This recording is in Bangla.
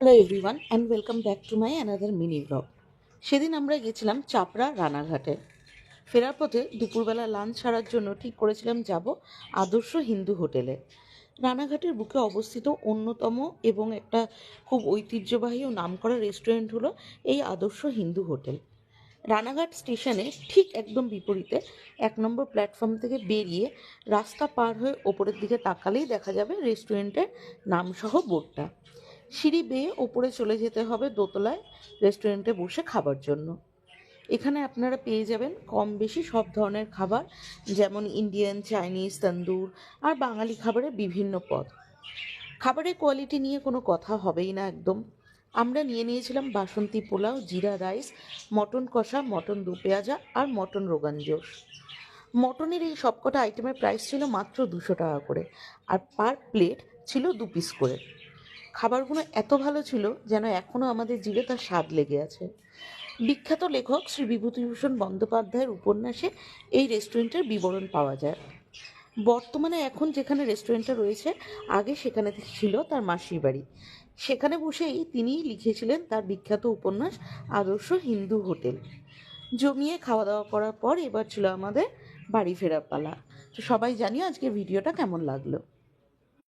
Hello everyone and welcome back to my another mini blog. সেদিন আমরা গেছিলাম চাপড়া রানাঘাটে। ফেরার পথে দুপুরবেলা লাঞ্চ সারার জন্য ঠিক করেছিলাম যাব আদর্শ হিন্দু হোটেলে। রানাঘাটের বুকে অবস্থিত অন্যতম এবং একটা খুব ঐতিহ্যবাহী ও নামকরা রেস্টুরেন্ট হলো এই আদর্শ হিন্দু হোটেল। রানাঘাট স্টেশনে ঠিক একদম বিপরীতে 1 নম্বর প্ল্যাটফর্ম থেকে বেরিয়ে রাস্তা পার হয়ে ওপরের দিকে তাকালেই দেখা যাবে রেস্টুরেন্টের নামসহ বোর্ডটা। সিঁড়ি বেয়ে ওপরে চলে যেতে হবে দোতলায় রেস্টুরেন্টে বসে খাবার জন্য। এখানে আপনারা পেয়ে যাবেন কম বেশি সব ধরনের খাবার, যেমন ইন্ডিয়ান, চাইনিজ, তন্দুর আর বাঙালি খাবারের বিভিন্ন পদ। খাবারের কোয়ালিটি নিয়ে কোনো কথা হবেই না একদম। আমরা নিয়েছিলাম বাসন্তী পোলাও, জিরা রাইস, মটন কষা, মটন দু পেঁয়াজা আর মটন রোগান জোশ। মটনের এই সবকটা আইটেমের প্রাইস ছিল মাত্র 200 টাকা করে, আর পার প্লেট ছিল 2 পিস করে। খাবারগুলো এত ভালো ছিল যেন এখনও আমাদের জিভে তার স্বাদ লেগে আছে। বিখ্যাত লেখক শ্রী বিভূতিভূষণ বন্দ্যোপাধ্যায়ের উপন্যাসে এই রেস্টুরেন্টের বিবরণ পাওয়া যায়। বর্তমানে এখন যেখানে রেস্টুরেন্টটা রয়েছে, আগে সেখানে ছিল তার মাসির বাড়ি। সেখানে বসেই তিনিই লিখেছিলেন তার বিখ্যাত উপন্যাস আদর্শ হিন্দু হোটেল। জমিয়ে খাওয়া দাওয়া করার পর এবার ছিল আমাদের বাড়ি ফেরার পালা। তো সবাই জানিও আজকের ভিডিওটা কেমন লাগলো।